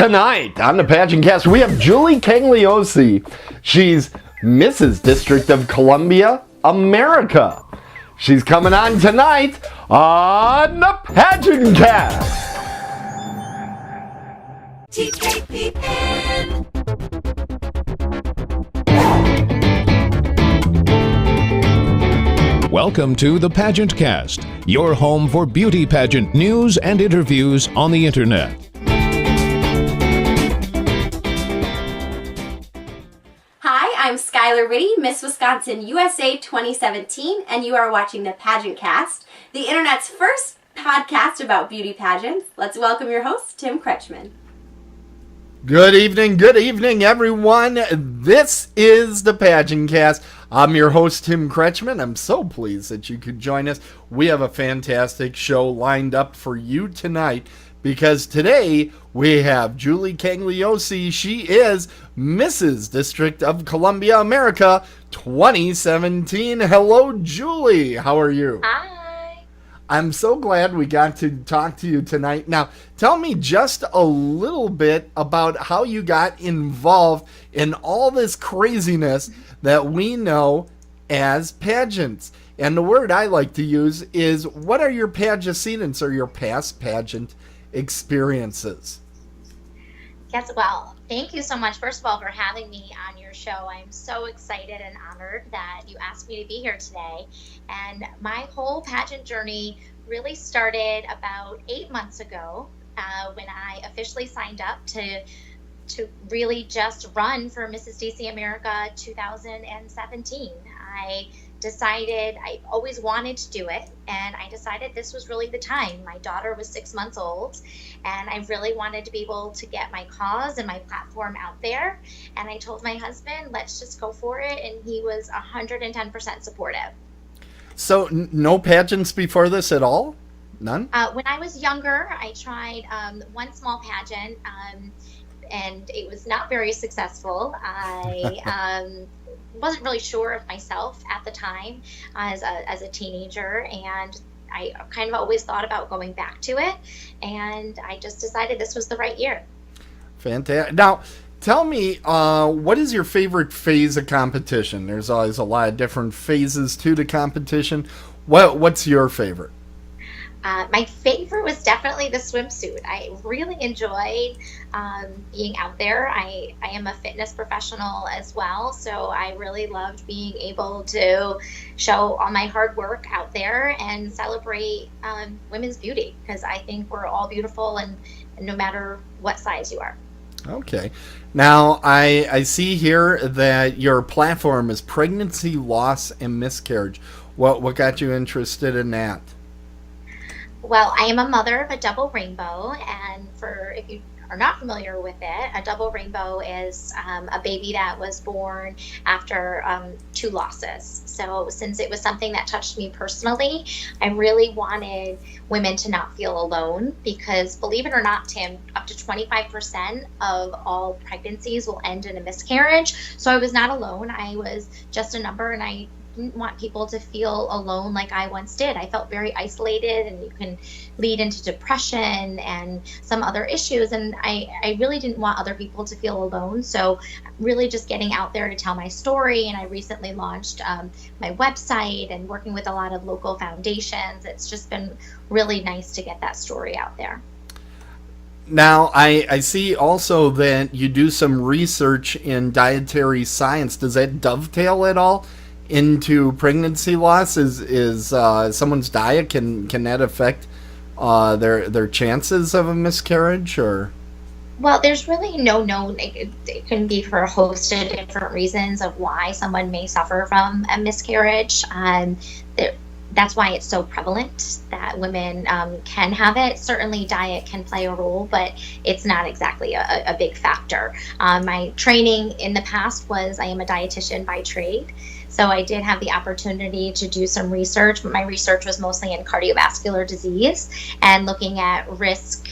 Tonight on the PageantCast, we have Julie Cangialosi. She's Mrs. District of Columbia, America. She's coming on tonight on the PageantCast. TKPN. Welcome to the PageantCast, your home for beauty pageant news and interviews on the internet. Hi, I'm Skylar Whitty, Miss Wisconsin USA 2017, and you are watching the PageantCast, the internet's first podcast about beauty pageants. Let's welcome your host, Tim Kretschmann. Good evening, everyone. This is the PageantCast. I'm your host, Tim Kretschmann. I'm so pleased that you could join us. We have a fantastic show lined up for you tonight because today we have Julie Cangialosi. She is Mrs. District of Columbia, America 2017. Hello, Julie. How are you? Hi. I'm so glad we got to talk to you tonight. Now, tell me just a little bit about how you got involved in all this craziness that we know as pageants. And the word I like to use is, what are your pageantants or your past pageant experiences? Yes, well, thank you so much, first of all, for having me on your show. I'm so excited and honored that you asked me to be here today. And my whole pageant journey really started about 8 months ago when I officially signed up to really just run for Mrs. DC America 2017. I decided I always wanted to do it, and I decided this was really the time. My daughter was 6 months old, and I really wanted to be able to get my cause and my platform out there. And I told my husband, let's just go for it, and he was 110% supportive. So no pageants before this at all? None? When I was younger, I tried one small pageant, and it was not very successful. I wasn't really sure of myself at the time as a teenager, and I kind of always thought about going back to it, and I just decided this was the right year. Fantastic. Now, tell me, what is your favorite phase of competition? There's always a lot of different phases to the competition. What's your favorite? My favorite was definitely the swimsuit. I really enjoyed being out there. I am a fitness professional as well, so I really loved being able to show all my hard work out there and celebrate women's beauty, because I think we're all beautiful, and no matter what size you are. Okay. Now, I see here that your platform is pregnancy, loss, and miscarriage. What got you interested in that? Well, I am a mother of a double rainbow, and if you are not familiar with it, a double rainbow is a baby that was born after 2 losses. So since it was something that touched me personally, I really wanted women to not feel alone, because believe it or not, Tim, up to 25% of all pregnancies will end in a miscarriage. So I was not alone. I was just a number, and I didn't want people to feel alone like I once did. I felt very isolated, and you can lead into depression and some other issues, and I really didn't want other people to feel alone. So really just getting out there to tell my story, and I recently launched my website and working with a lot of local foundations. It's just been really nice to get that story out there. Now, I see also that you do some research in dietary science. Does that dovetail at all into pregnancy loss? Is someone's diet, can that affect their chances of a miscarriage? Or well, there's really no known. It can be for a host of different reasons of why someone may suffer from a miscarriage. That's why it's so prevalent that women can have it. Certainly diet can play a role, but it's not exactly a big factor. My training in the past was, I am a dietitian by trade. So I did have the opportunity to do some research, but my research was mostly in cardiovascular disease and looking at risk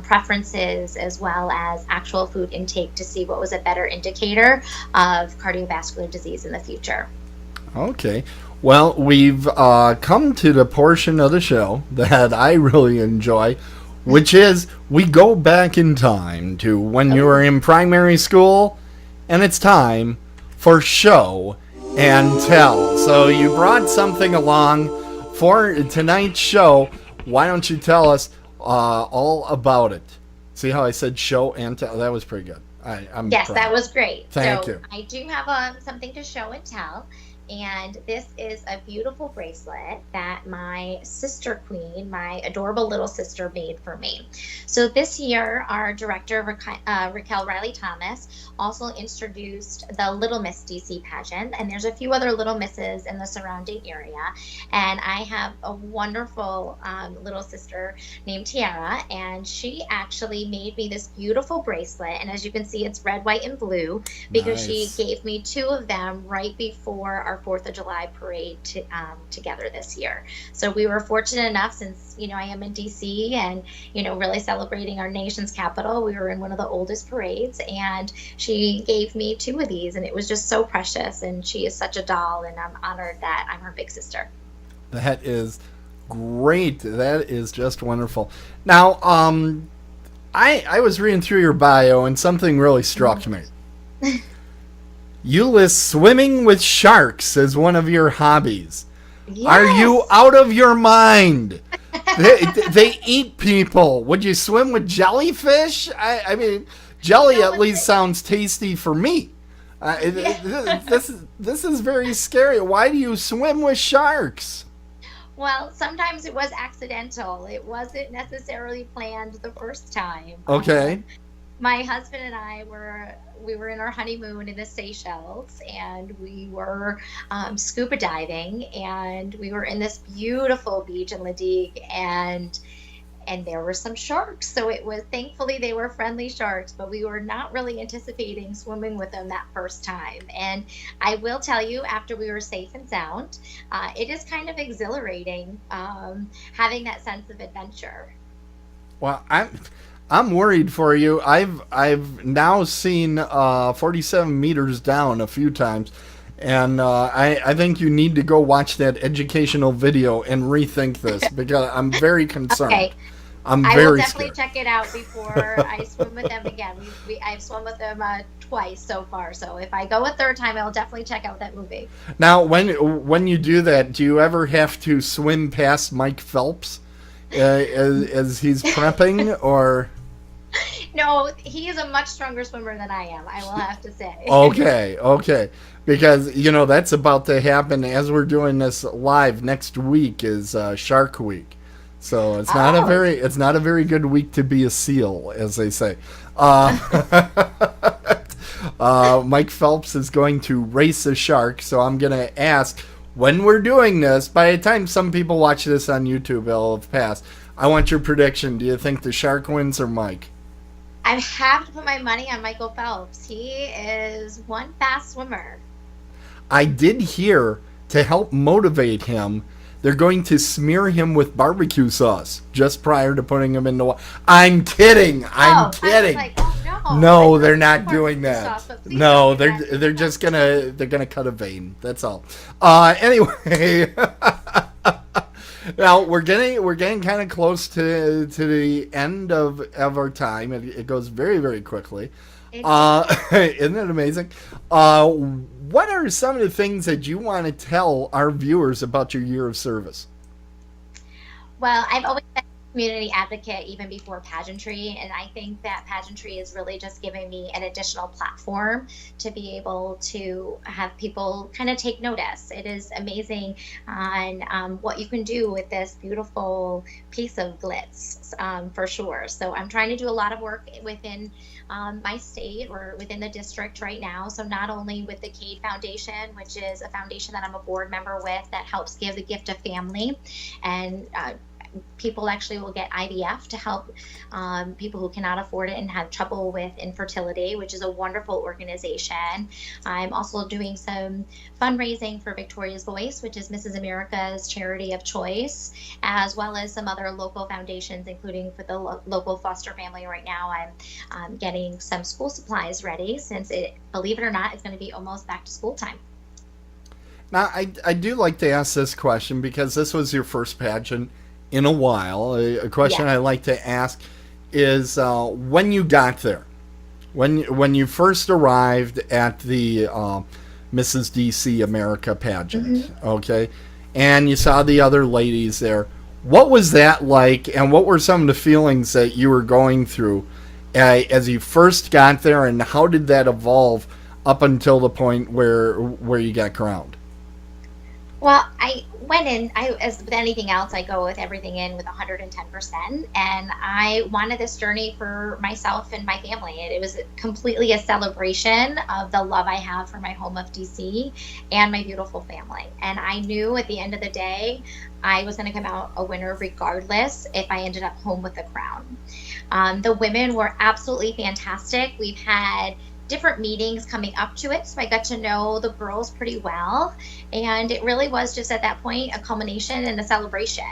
preferences as well as actual food intake to see what was a better indicator of cardiovascular disease in the future. Okay. Well, we've come to the portion of the show that I really enjoy. which is we go back in time to when you were in primary school, and it's time for show and tell. So you brought something along for tonight's show. Why don't you tell us all about it? See how I said show and tell? That was pretty good. Yes, proud. that was great. Thank you. I do have something to show and tell. And this is a beautiful bracelet that my sister queen, my adorable little sister, made for me. So this year, our director, Raquel Riley Thomas, also introduced the Little Miss DC pageant. And there's a few other Little Misses in the surrounding area. And I have a wonderful little sister named Tiara. And she actually made me this beautiful bracelet. And as you can see, it's red, white, and blue because Nice. she gave me 2 of them right before our 4th of July parade together this year. So we were fortunate enough, since I am in DC and really celebrating our nation's capital, we were in one of the oldest parades, and she gave me 2 of these, and it was just so precious. And she is such a doll, and I'm honored that I'm her big sister. That is great. That is just wonderful. Now, I was reading through your bio, and something really struck me. You list swimming with sharks as one of your hobbies. Yes. Are you out of your mind? They eat people. Would you swim with jellyfish? I mean, jelly at least sounds tasty for me. This is very scary. Why do you swim with sharks? Well, sometimes it was accidental. It wasn't necessarily planned the first time. Okay. My husband and I were in our honeymoon in the Seychelles, and we were scuba diving, and we were in this beautiful beach in La Digue, and there were some sharks. So thankfully they were friendly sharks, but we were not really anticipating swimming with them that first time. And I will tell you, after we were safe and sound, it is kind of exhilarating having that sense of adventure. Well, I'm worried for you. I've now seen 47 meters down a few times, and I think you need to go watch that educational video and rethink this because I'm very concerned. Okay. I will definitely check it out before I swim with them again. I've swum with them twice so far, so if I go a third time, I'll definitely check out that movie. Now, when you do that, do you ever have to swim past Mike Phelps as he's prepping, or? No, he is a much stronger swimmer than I am, I will have to say. Okay. Because, that's about to happen as we're doing this live. Next week is Shark Week. So it's not a very good week to be a seal, as they say. Mike Phelps is going to race a shark, so I'm going to ask, when we're doing this, by the time some people watch this on YouTube, it'll have passed. I want your prediction. Do you think the shark wins or Mike? I have to put my money on Michael Phelps. He is one fast swimmer. I did hear, to help motivate him, they're going to smear him with barbecue sauce just prior to putting him in the water. I'm kidding. I'm kidding. I was like, oh, no. No, they're not doing that. No, they're just gonna cut a vein. That's all. Anyway, now we're getting kind of close to the end of our time. It goes very, very quickly. Isn't it amazing? What are some of the things that you want to tell our viewers about your year of service? Well, I've always been a community advocate even before pageantry, and I think that pageantry is really just giving me an additional platform to be able to have people kind of take notice. It is amazing on what you can do with this beautiful piece of glitz, for sure. So I'm trying to do a lot of work within my state or within the district right now. So not only with the Cade Foundation, which is a foundation that I'm a board member with that helps give the gift of family, and people actually will get IVF to help people who cannot afford it and have trouble with infertility, which is a wonderful organization. I'm also doing some fundraising for Victoria's Voice, which is Mrs. America's charity of choice, as well as some other local foundations, including for the local foster family. Right now, I'm getting some school supplies ready, since it, believe it or not, is going to be almost back to school time. Now, I do like to ask this question because this was your first pageant in a while. A question I like to ask is when you got there, when you first arrived at the Mrs. DC America pageant, okay, and you saw the other ladies there. What was that like, and what were some of the feelings that you were going through as you first got there, and how did that evolve up until the point where you got crowned? Well, I went in, as with anything else, I go with everything in with 110%. And I wanted this journey for myself and my family. It was completely a celebration of the love I have for my home of DC and my beautiful family. And I knew at the end of the day, I was going to come out a winner regardless if I ended up home with the crown. The women were absolutely fantastic. We've had different meetings coming up to it, so I got to know the girls pretty well, and it really was just at that point a culmination and a celebration.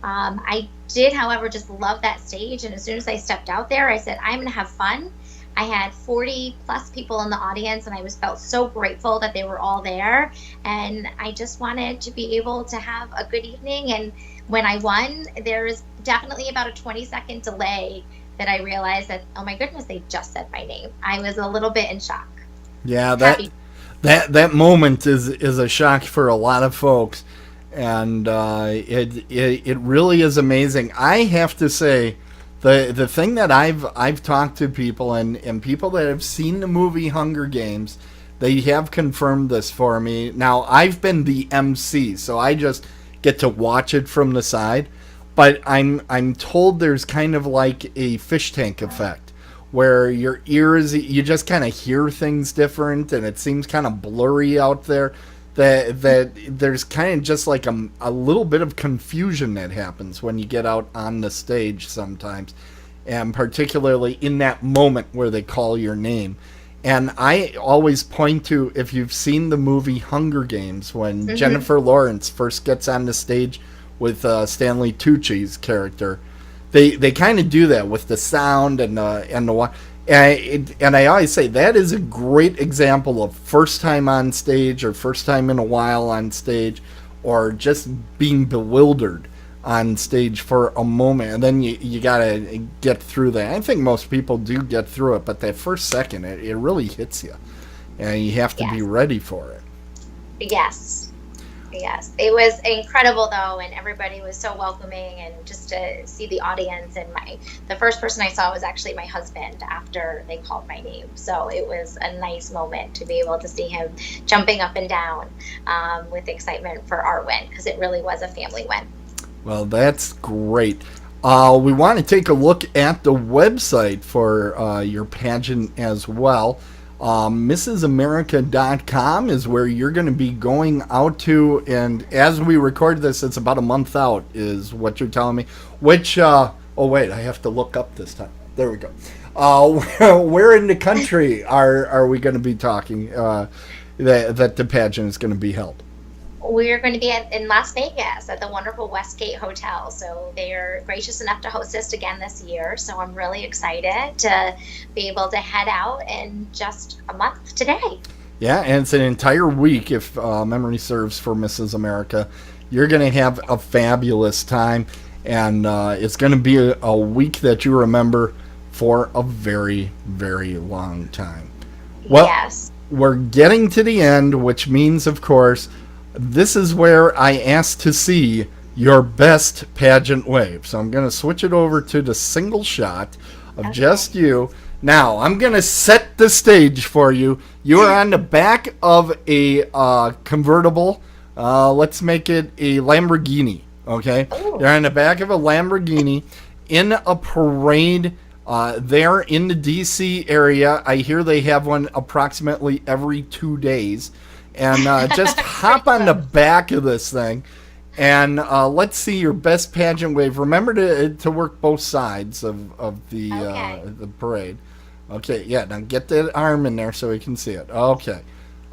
I did, however, just love that stage, and as soon as I stepped out there, I said, I'm going to have fun. I had 40 plus people in the audience, and I felt so grateful that they were all there, and I just wanted to be able to have a good evening. And when I won, there's definitely about a 20-second delay that I realized that, oh my goodness, they just said my name. I was a little bit in shock. Yeah, that moment is a shock for a lot of folks, and it really is amazing. I have to say, the thing that I've talked to people and people that have seen the movie Hunger Games, they have confirmed this for me. Now, I've been the MC, so I just get to watch it from the side. But I'm told there's kind of like a fish tank effect where your ears, you just kind of hear things different, and it seems kind of blurry out there. That there's kind of just like a little bit of confusion that happens when you get out on the stage sometimes, and particularly in that moment where they call your name. And I always point to, if you've seen the movie Hunger Games, when Jennifer Lawrence first gets on the stage with Stanley Tucci's character, they kind of do that with the sound and I always say that is a great example of first time on stage, or first time in a while on stage, or just being bewildered on stage for a moment, and then you gotta get through that. I think most people do get through it, but that first second, it really hits you, and you have to be ready for it. Yes, it was incredible though, and everybody was so welcoming, and just to see the audience, and the first person I saw was actually my husband after they called my name, so it was a nice moment to be able to see him jumping up and down with excitement for our win, because it really was a family win. Well, that's great. We want to take a look at the website for your pageant as well. MrsAmerica.com is where you're going to be going out to, and as we record this, it's about a month out, is what you're telling me. Which, oh wait, I have to look up this time. There we go. Where in the country are we going to be talking that the pageant is going to be held? We're going to be in Las Vegas at the wonderful Westgate Hotel. So they are gracious enough to host us again this year. So I'm really excited to be able to head out in just a month today. Yeah, and it's an entire week, if memory serves, for Mrs. America. You're going to have a fabulous time, and it's going to be a week that you remember for a very, very long time. Well, yes. We're getting to the end, which means, of course, this is where I asked to see your best pageant wave. So I'm going to switch it over to the single shot of just you. Now, I'm going to set the stage for you. You are on the back of a convertible. Let's make it a Lamborghini, okay? Ooh. You're on the back of a Lamborghini in a parade there in the D.C. area. I hear they have one approximately every 2 days. And just hop on the back of this thing, and let's see your best pageant wave. Remember to work both sides of the parade. Okay, yeah. Now get that arm in there so we can see it. Okay,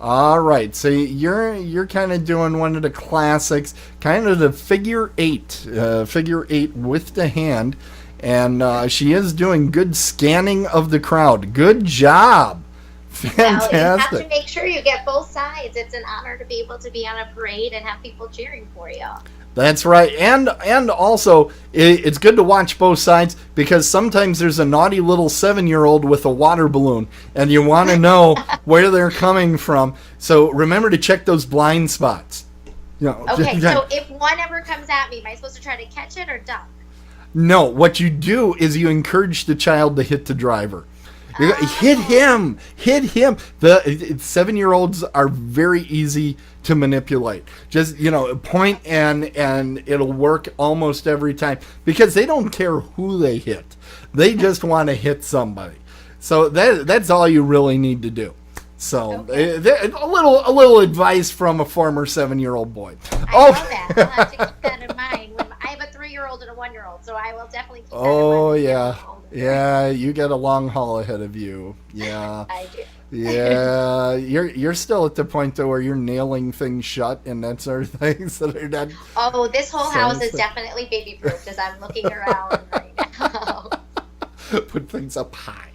all right. So you're kind of doing one of the classics, kind of the figure eight with the hand, and she is doing good scanning of the crowd. Good job. Fantastic. You have to make sure you get both sides. It's an honor to be able to be on a parade and have people cheering for you. That's right. And also, it's good to watch both sides because sometimes there's a naughty little 7-year-old with a water balloon, and you want to know where they're coming from. So remember to check those blind spots. Okay, so if one ever comes at me, am I supposed to try to catch it or duck? No, what you do is you encourage the child to hit the driver. Hit him. The 7-year-olds are very easy to manipulate. Just, point and it'll work almost every time because they don't care who they hit. They just want to hit somebody. So that's all you really need to do. So a little advice from a former 7-year-old boy. I know that. I'll have to keep that in mind. I have a 3-year-old and a 1-year-old, so I will definitely keep that in mind. Oh, yeah. Yeah, you got a long haul ahead of you. Yeah. I do. Yeah, you're still at the point though where you're nailing things shut and that sort of things that are not. Oh, this whole house is definitely baby-proof as I'm looking around right now. Put things up high.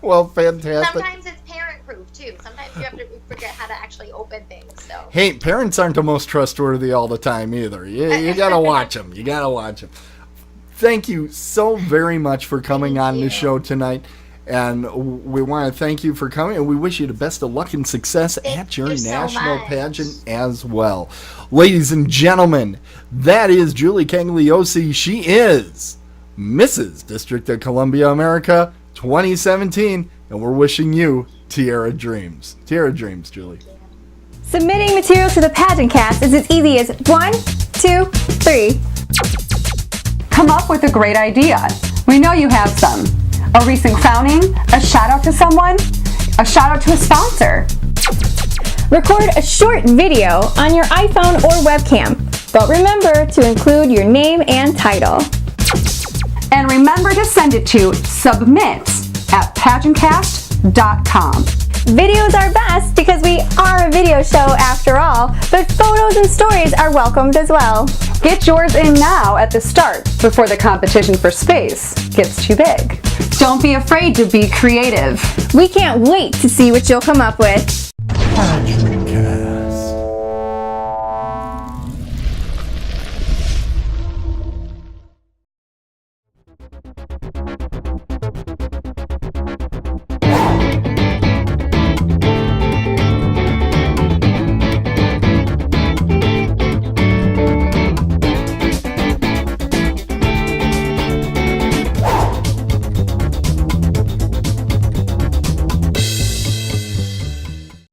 Well, fantastic. Sometimes it's parent-proof too. Sometimes you have to forget how to actually open things. So. Hey, parents aren't the most trustworthy all the time either. You gotta watch them. Thank you so very much for coming on the show tonight. And we want to thank you for coming, and we wish you the best of luck and success at your national pageant as well. Ladies and gentlemen, that is Julie Cangialosi. She is Mrs. District of Columbia, America 2017, and we're wishing you Tiara Dreams. Tiara Dreams, Julie. Submitting material to the PageantCast is as easy as 1, 2, 3. Come up with a great idea. We know you have some. A recent crowning, a shout out to someone, a shout out to a sponsor. Record a short video on your iPhone or webcam, but remember to include your name and title. And remember to send it to submit@PageantCast.com. Videos are best because we are a video show after all, but photos and stories are welcomed as well. Get yours in now at the start before the competition for space gets too big. Don't be afraid to be creative. We can't wait to see what you'll come up with.